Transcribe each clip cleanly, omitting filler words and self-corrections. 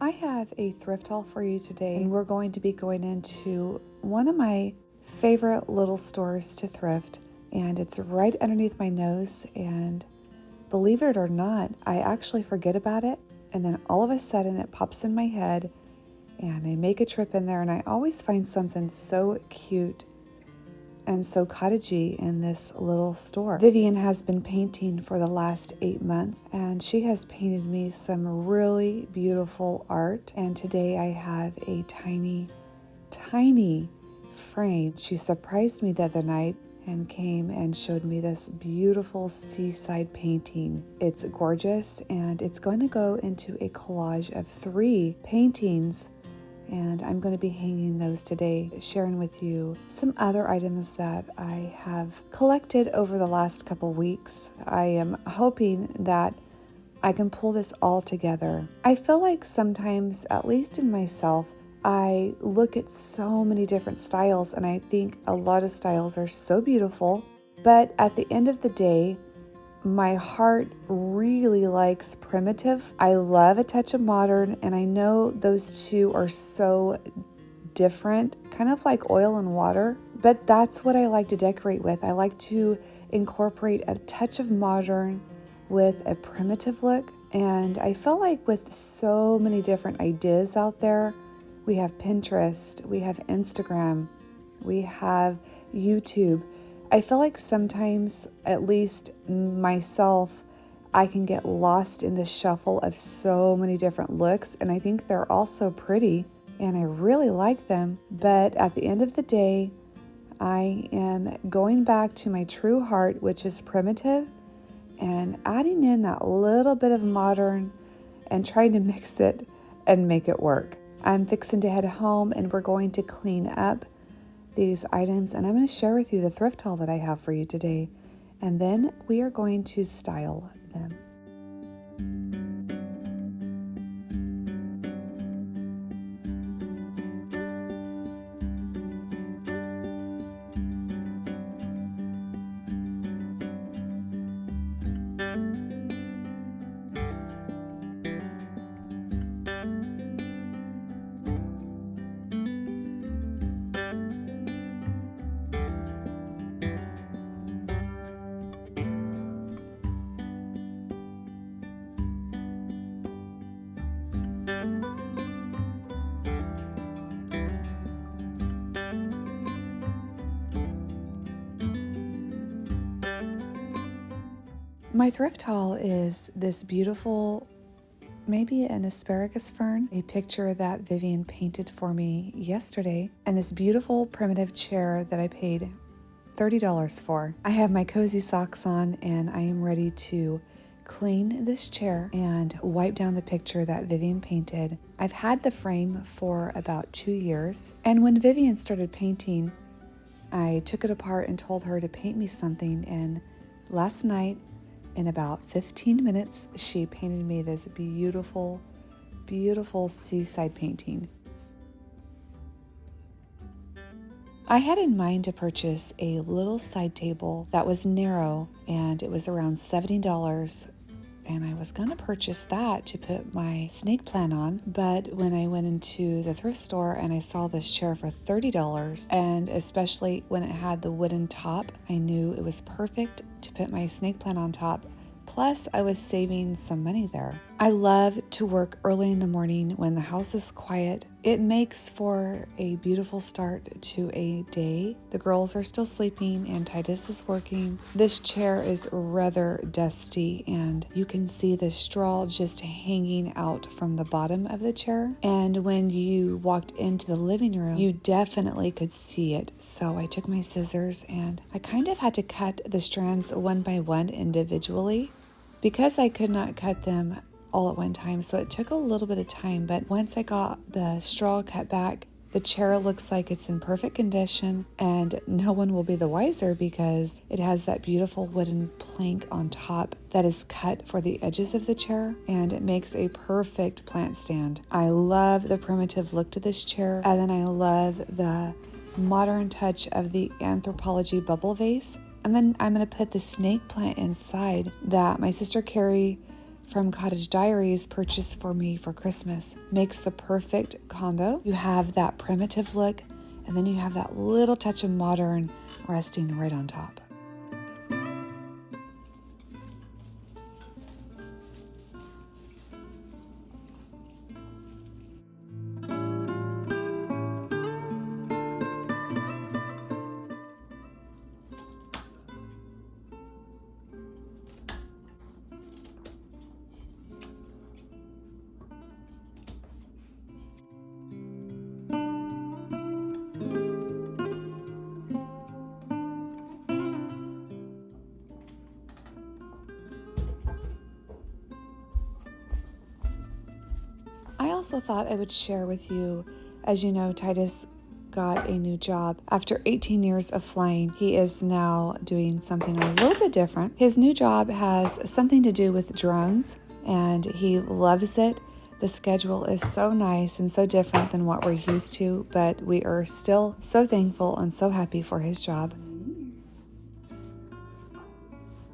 I have a thrift haul for you today, and we're going to be going into one of my favorite little stores to thrift, and it's right underneath my nose, and believe it or not, I actually forget about it, and then all of a sudden it pops in my head, and I make a trip in there, and I always find something so cute and so cottagey in this little store. Vivian has been painting for the last 8 months, and she has painted me some really beautiful art. And today I have a tiny frame. She surprised me the other night and came and showed me this beautiful seaside painting. It's gorgeous, and it's going to go into a collage of 3 paintings, and I'm going to be hanging those today, sharing with you some other items that I have collected over the last couple weeks. I am hoping that I can pull this all together. I feel like sometimes, at least in myself, I look at so many different styles, and I think a lot of styles are so beautiful, but at the end of the day, my heart really likes primitive. I love a touch of modern, and I know those two are so different, kind of like oil and water, but that's what I like to decorate with. I like to incorporate a touch of modern with a primitive look, and I feel like with so many different ideas out there, we have Pinterest, we have Instagram, we have YouTube. I feel like sometimes, at least myself, I can get lost in the shuffle of so many different looks, and I think they're all so pretty, and I really like them. But at the end of the day, I am going back to my true heart, which is primitive, and adding in that little bit of modern and trying to mix it and make it work. I'm fixing to head home, and we're going to clean up these items, and I'm going to share with you the thrift haul that I have for you today, and then we are going to style them. My thrift haul is this beautiful, maybe an asparagus fern, a picture that Vivian painted for me yesterday, and this beautiful primitive chair that I paid $30 for. I have my cozy socks on, and I am ready to clean this chair and wipe down the picture that Vivian painted. I've had the frame for about 2 years, and when Vivian started painting, I took it apart and told her to paint me something, and last night, in about 15 minutes, she painted me this beautiful, beautiful seaside painting. I had in mind to purchase a little side table that was narrow, and it was around $70, and I was going to purchase that to put my snake plant on, but when I went into the thrift store and I saw this chair for $30, and especially when it had the wooden top, I knew it was perfect to put my snake plant on top. Plus, I was saving some money there. I love to work early in the morning when the house is quiet. It makes for a beautiful start to a day. The girls are still sleeping and Titus is working. This chair is rather dusty, and you can see the straw just hanging out from the bottom of the chair. And when you walked into the living room, you definitely could see it. So I took my scissors and I kind of had to cut the strands one by one individually, because I could not cut them all at one time, so it took a little bit of time. But once I got the straw cut back, the chair looks like it's in perfect condition, and no one will be the wiser because it has that beautiful wooden plank on top that is cut for the edges of the chair, and it makes a perfect plant stand. I love the primitive look to this chair, and then I love the modern touch of the anthropology bubble vase. And then I'm going to put the snake plant inside that my sister Carrie from Cottage Diaries purchased for me for Christmas. Makes the perfect combo. You have that primitive look, and then you have that little touch of modern resting right on top. I also thought I would share with you, as you know, Titus got a new job. After 18 years of flying, he is now doing something a little bit different. His new job has something to do with drones, and he loves it. The schedule is so nice and so different than what we're used to, but we are still so thankful and so happy for his job.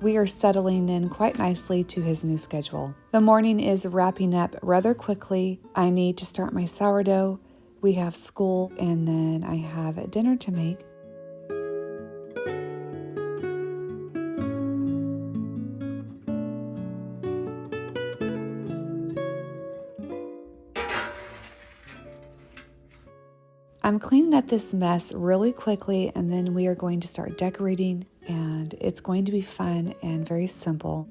We are settling in quite nicely to his new schedule. The morning is wrapping up rather quickly. I need to start my sourdough. We have school, and then I have dinner to make. I'm cleaning up this mess really quickly, and then we are going to start decorating, and it's going to be fun and very simple.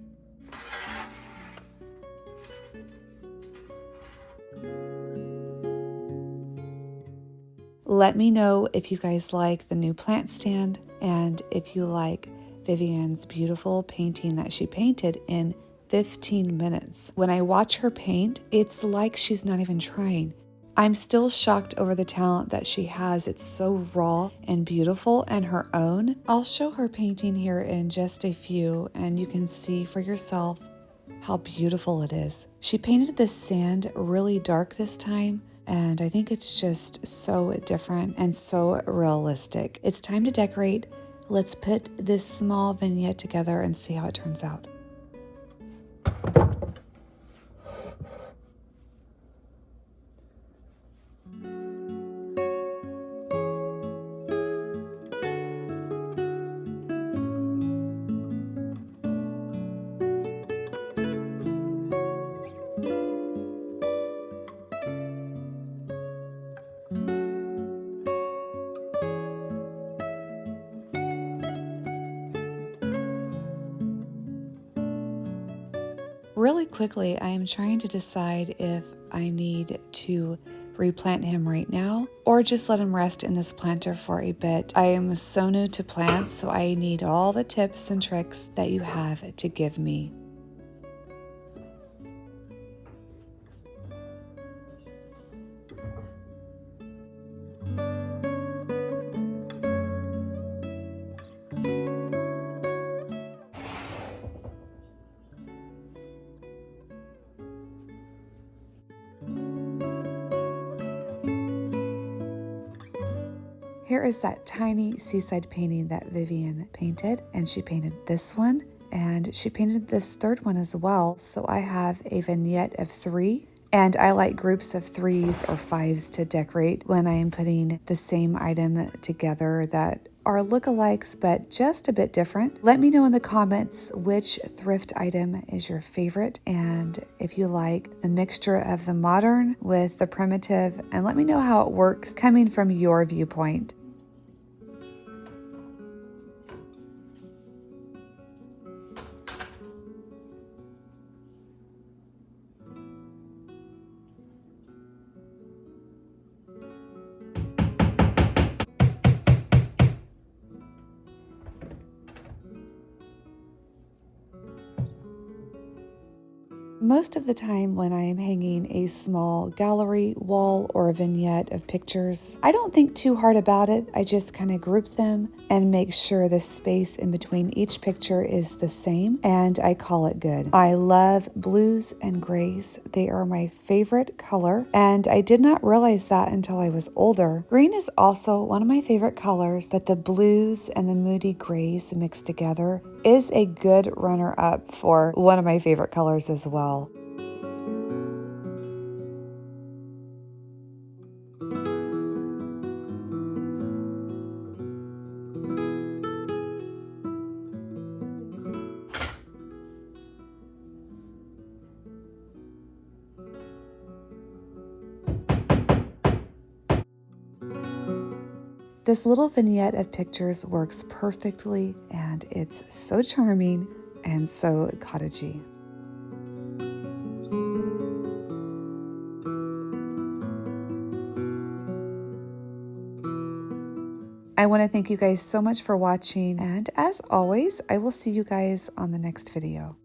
Let me know if you guys like the new plant stand and if you like Vivian's beautiful painting that she painted in 15 minutes. When I watch her paint, it's like she's not even trying. I'm still shocked over the talent that she has. It's so raw and beautiful and her own. I'll show her painting here in just a few, and you can see for yourself how beautiful it is. She painted this sand really dark this time, and I think it's just so different and so realistic. It's time to decorate. Let's put this small vignette together and see how it turns out. Really quickly, I am trying to decide if I need to replant him right now or just let him rest in this planter for a bit. I am so new to plants, so I need all the tips and tricks that you have to give me. Here is that tiny seaside painting that Vivian painted, and she painted this one, and she painted this third one as well. So I have a vignette of 3, and I like groups of 3s or 5s to decorate when I am putting the same item together that are lookalikes but just a bit different. Let me know in the comments which thrift item is your favorite, and if you like the mixture of the modern with the primitive, and let me know how it works coming from your viewpoint. Most of the time when I am hanging a small gallery wall or a vignette of pictures, I don't think too hard about it. I just kind of group them and make sure the space in between each picture is the same, and I call it good. I love blues and grays. They are my favorite color, and I did not realize that until I was older. Green is also one of my favorite colors, but the blues and the moody grays mixed together is a good runner-up for one of my favorite colors as well. This little vignette of pictures works perfectly, and it's so charming and so cottagey. I want to thank you guys so much for watching, and as always, I will see you guys on the next video.